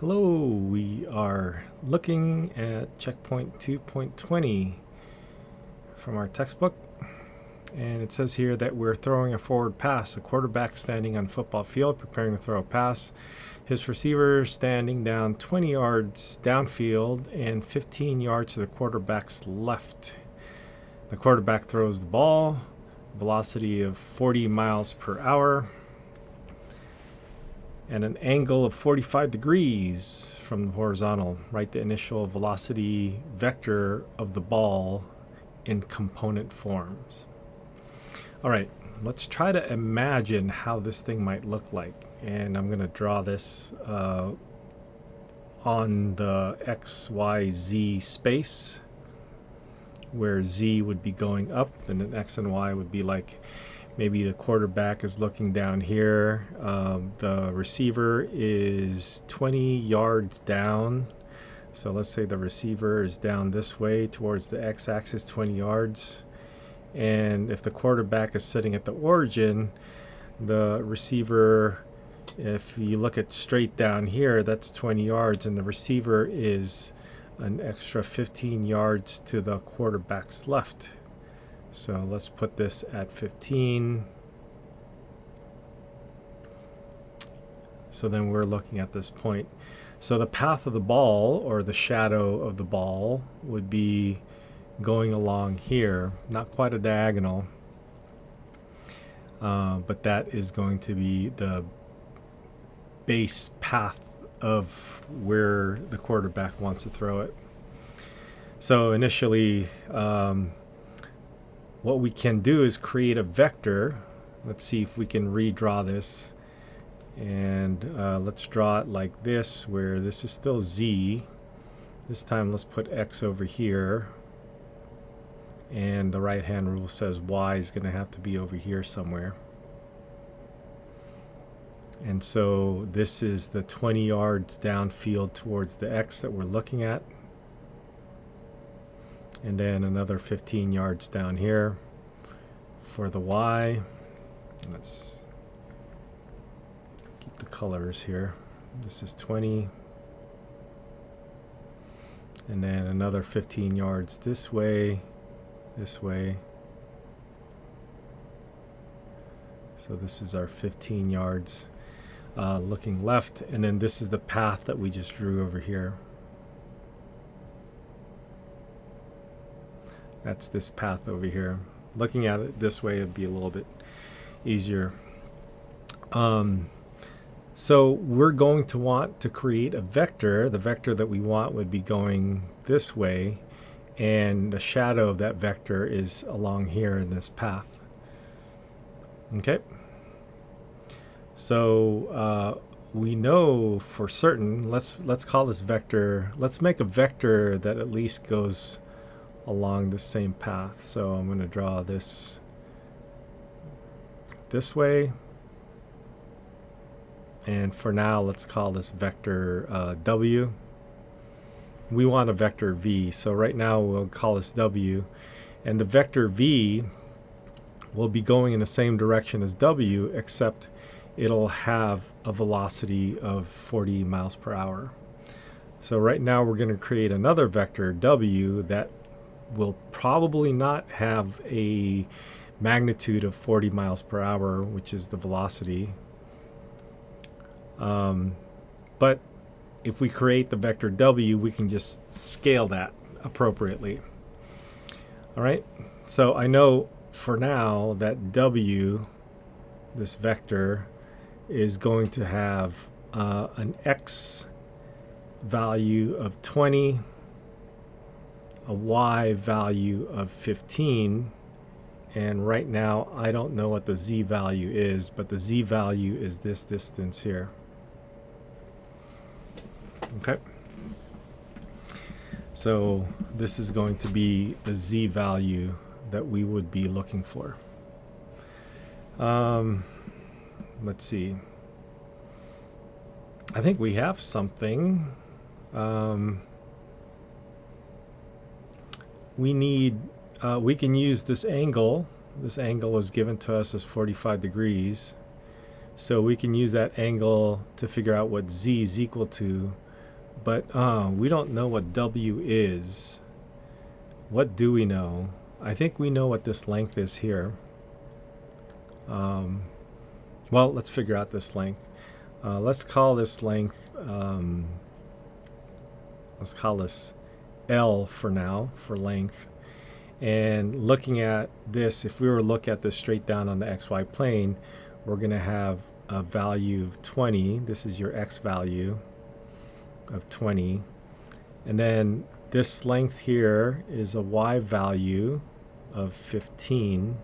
Hello, we are looking at checkpoint 2.20 from our textbook, and it says here that we're throwing a forward pass, a quarterback standing on football field preparing to throw a pass, his receiver standing down 20 yards downfield and 15 yards to the quarterback's left. The quarterback throws the ball, velocity of 40 miles per hour, and an angle of 45 degrees from the horizontal. Write the initial velocity vector of the ball in component forms. All right, let's try to imagine how this thing might look like. And I'm going to draw this on the X, Y, Z space, where Z would be going up and then X and Y would be like maybe the quarterback is looking down here. The receiver is 20 yards down. So let's say the receiver is down this way towards the x-axis, 20 yards. And if the quarterback is sitting at the origin, the receiver, if you look at straight down here, that's 20 yards, and the receiver is an extra 15 yards to the quarterback's left. So let's put this at 15. So then we're looking at this point. So the path of the ball, or the shadow of the ball, would be going along here. Not quite a diagonal, but that is going to be the base path of where the quarterback wants to throw it. So initially, what we can do is create a vector. Let's see if we can redraw this. And let's draw it like this, where this is still Z. This time let's put X over here. And the right-hand rule says Y is going to have to be over here somewhere. And so this is the 20 yards downfield towards the X that we're looking at. And then another 15 yards down here for the Y. Let's keep the colors here. This is 20. And then another 15 yards this way, this way. So this is our 15 yards looking left. And then this is the path that we just drew over here. That's this path over here. Looking at it this way, it'd be a little bit easier. So we're going to want to create a vector. The vector that we want would be going this way, and the shadow of that vector is along here in this path. Okay. So we know for certain. Let's call this vector. Let's make a vector that at least goes along the same path. So I'm going to draw this way, and for now let's call this vector W. We want a vector V, so right now we'll call this W, and the vector V will be going in the same direction as W, except it'll have a velocity of 40 miles per hour. So right now we're going to create another vector W that will probably not have a magnitude of 40 miles per hour, which is the velocity. But if we create the vector W, we can just scale that appropriately. All right, so I know for now that W, this vector, is going to have an X value of 20, a Y value of 15, and right now I don't know what the Z value is, but the Z value is this distance here. Okay, so this is going to be the Z value that we would be looking for. Let's see, I think we have something. We can use this angle. This angle was given to us as 45 degrees. So we can use that angle to figure out what Z is equal to but we don't know what W is. What do we know? I think we know what this length is here. Well, let's figure out this length. Let's call this length, let's call this L for now, for length. And looking at this, if we were to look at this straight down on the XY plane, we're going to have a value of 20. This is your X value of 20. And then this length here is a Y value of 15.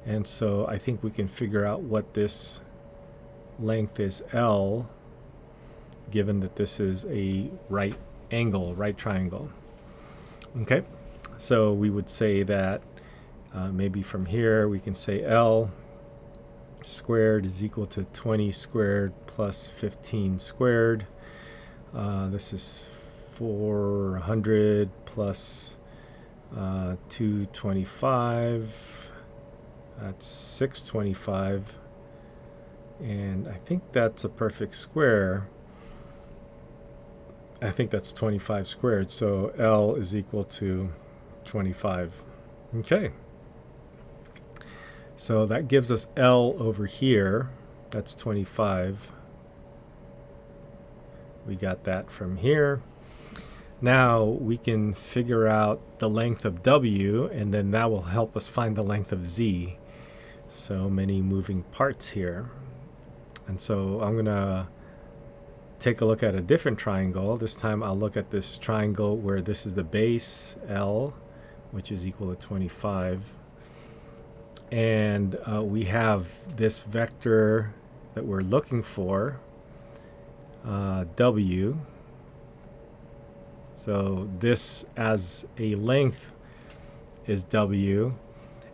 And so I think we can figure out what this length is, L, given that this is a right triangle. Okay, so we would say that maybe from here we can say L squared is equal to 20 squared plus 15 squared. This is 400 plus 225. That's 625. And I think that's a perfect square. I think that's 25 squared. So L is equal to 25. Okay. So that gives us L over here. That's 25. We got that from here. Now we can figure out the length of W, and then that will help us find the length of Z. So many moving parts here. And so I'm going to take a look at a different triangle. This time I'll look at this triangle where this is the base, L, which is equal to 25. And we have this vector that we're looking for, W. So this as a length is W.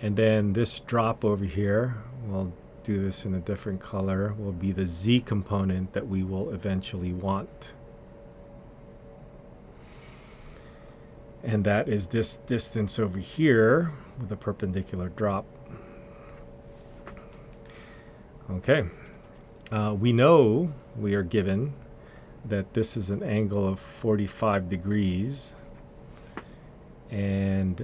And then this drop over here, we'll do this in a different color, will be the Z component that we will eventually want. And that is this distance over here with a perpendicular drop. Okay. We know we are given that this is an angle of 45 degrees. And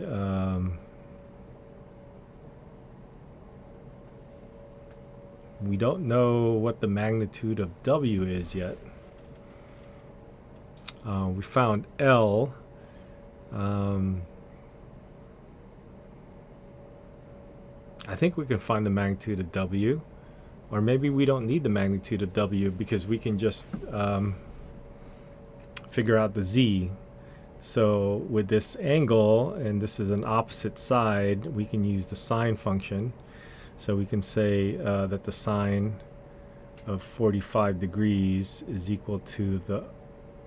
we don't know what the magnitude of W is yet. We found L. I think we can find the magnitude of W. Or maybe we don't need the magnitude of W because we can just figure out the Z. So with this angle, and this is an opposite side, we can use the sine function. So we can say that the sine of 45 degrees is equal to the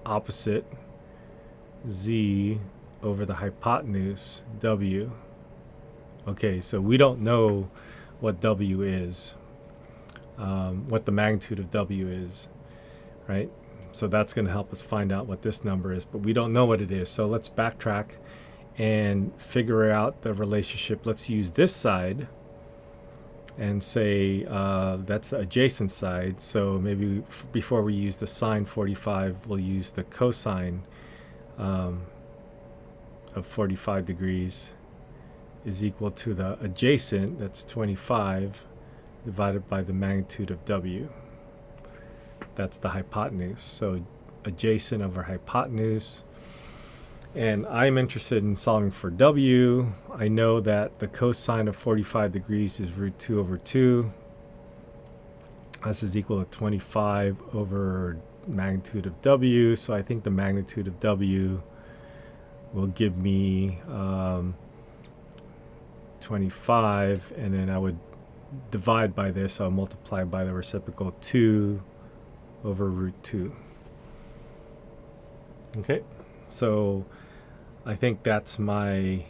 opposite Z over the hypotenuse, W. Okay, so we don't know what W is, what the magnitude of W is, right? So that's going to help us find out what this number is, but we don't know what it is. So let's backtrack and figure out the relationship. Let's use this side and say that's the adjacent side. So maybe before we use the sine 45, we'll use the cosine of 45 degrees is equal to the adjacent, that's 25, divided by the magnitude of W. That's the hypotenuse. So adjacent over hypotenuse. And I'm interested in solving for W. I know that the cosine of 45 degrees is root 2 over 2. This is equal to 25 over magnitude of W. So I think the magnitude of W will give me 25. And then I would divide by this. I'll multiply by the reciprocal 2 over root 2. Okay. So I think that's my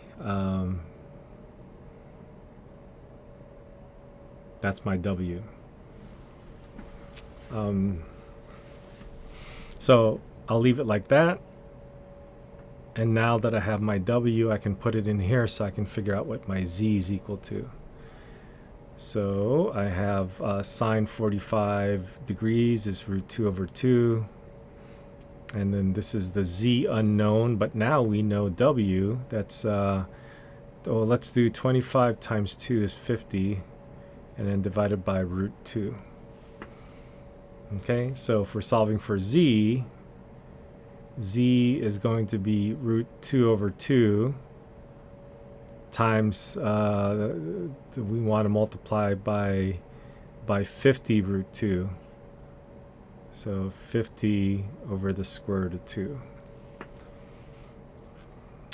W. So I'll leave it like that. And now that I have my W, I can put it in here so I can figure out what my Z is equal to. So I have sine 45 degrees is root 2 over 2. And then this is the z unknown, but now we know w. That's, let's do 25 times 2 is 50, and then divided by root 2. Okay, so if we're solving for z, z is going to be root 2 over 2 times, we want to multiply by 50 root 2. So 50 over the square root of 2.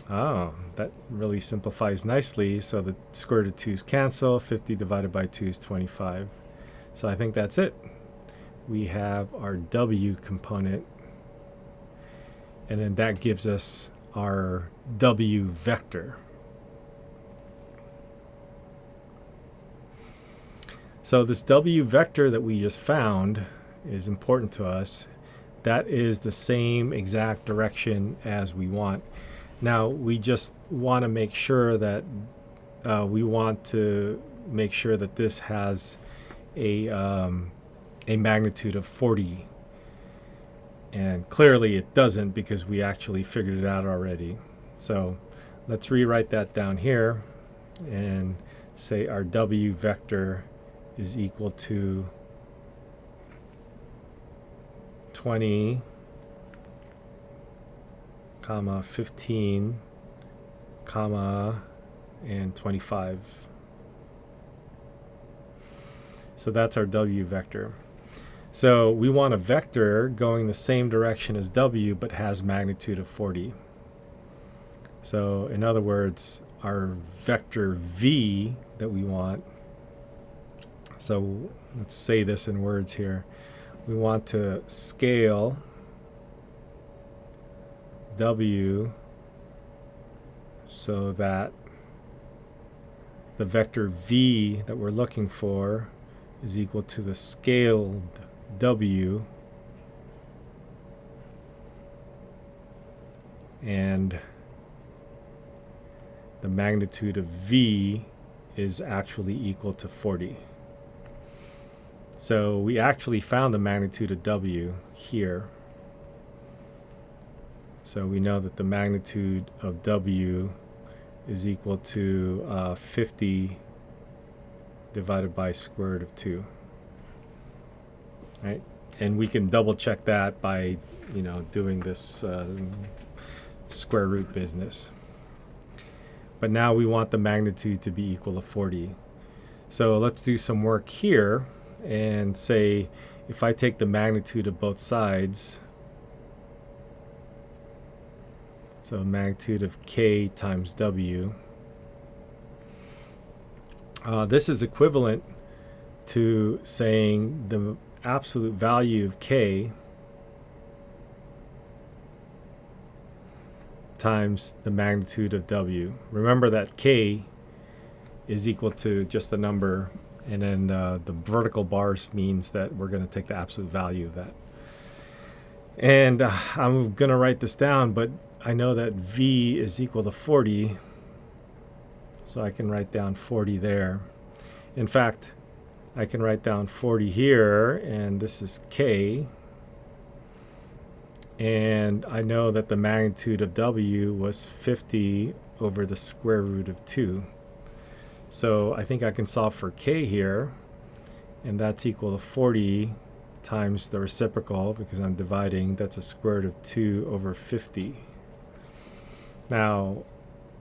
Oh, that really simplifies nicely. So the square root of 2's cancel. 50 divided by 2 is 25. So I think that's it. We have our w component. And then that gives us our w vector. So this w vector that we just found is important to us. That is the same exact direction as we want. Now we just want to make sure that this has a magnitude of 40, and clearly it doesn't because we actually figured it out already. So let's rewrite that down here and say our w vector is equal to 20, 15, and 25. So that's our w vector. So we want a vector going the same direction as w but has magnitude of 40. So in other words, our vector v that we want, so let's say this in words here. We want to scale w so that the vector v that we're looking for is equal to the scaled w, and the magnitude of v is actually equal to 40. So we actually found the magnitude of w here. So we know that the magnitude of w is equal to 50 divided by square root of 2. Right? And we can double check that by, doing this square root business. But now we want the magnitude to be equal to 40. So let's do some work here and say if I take the magnitude of both sides, so magnitude of k times w, this is equivalent to saying the absolute value of k times the magnitude of w. Remember that k is equal to just a number, and then the vertical bars means that we're going to take the absolute value of that. And I'm going to write this down, but I know that v is equal to 40, so I can write down 40 there. In fact, I can write down 40 here, and this is k. And I know that the magnitude of w was 50 over the square root of 2. So I think I can solve for k here, and that's equal to 40 times the reciprocal, because I'm dividing, that's a square root of 2 over 50. Now,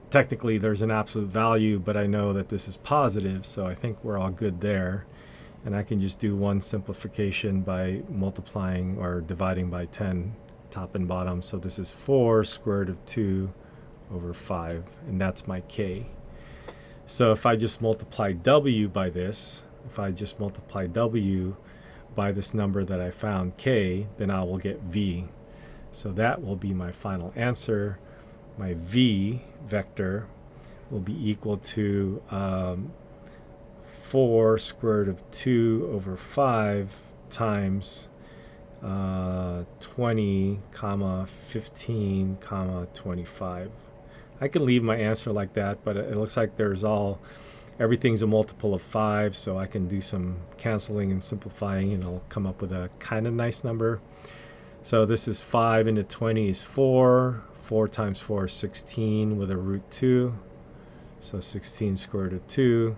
technically there's an absolute value, but I know that this is positive, so I think we're all good there. And I can just do one simplification by multiplying or dividing by 10, top and bottom. So this is 4 square root of 2 over 5, and that's my k. So if I just multiply w by this, if I just multiply w by this number that I found, k, then I will get v. So that will be my final answer. My v vector will be equal to 4 square root of 2 over 5 times 20, 15, 25. I can leave my answer like that, but it looks like everything's a multiple of 5, so I can do some canceling and simplifying, and I'll come up with a kind of nice number. So this is 5 into 20 is 4. 4 times 4 is 16 with a root 2. So 16 square root of 2.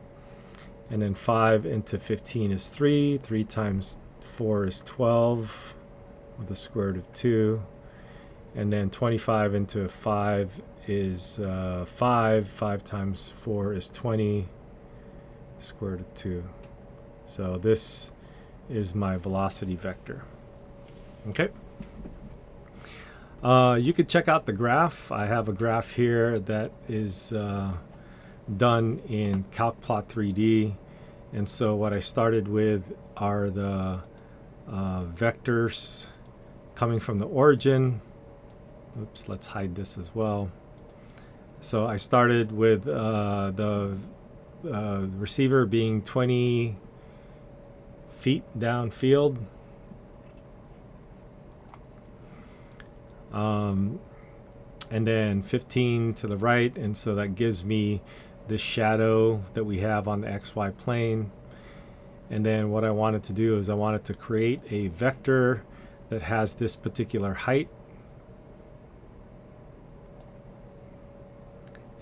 And then 5 into 15 is 3. 3 times 4 is 12 with a square root of 2. And then 25 into 5 is 5. 5 times 4 is 20, square root of 2. So this is my velocity vector. Okay. You could check out the graph. I have a graph here that is done in CalcPlot 3D. And so what I started with are the vectors coming from the origin. Oops, let's hide this as well. So I started with the receiver being 20 feet downfield. And then 15 to the right, and so that gives me this shadow that we have on the XY plane. And then what I wanted to do is I wanted to create a vector that has this particular height.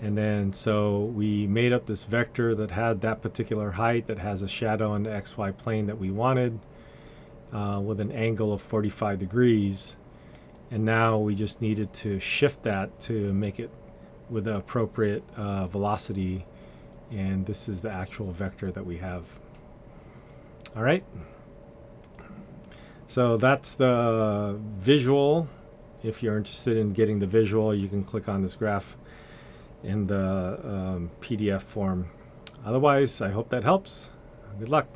And then so we made up this vector that had that particular height, that has a shadow on the XY plane that we wanted, with an angle of 45 degrees. And now we just needed to shift that to make it with the appropriate velocity. And this is the actual vector that we have. All right. So that's the visual. If you're interested in getting the visual, you can click on this graph in the PDF form. Otherwise, I hope that helps. Good luck.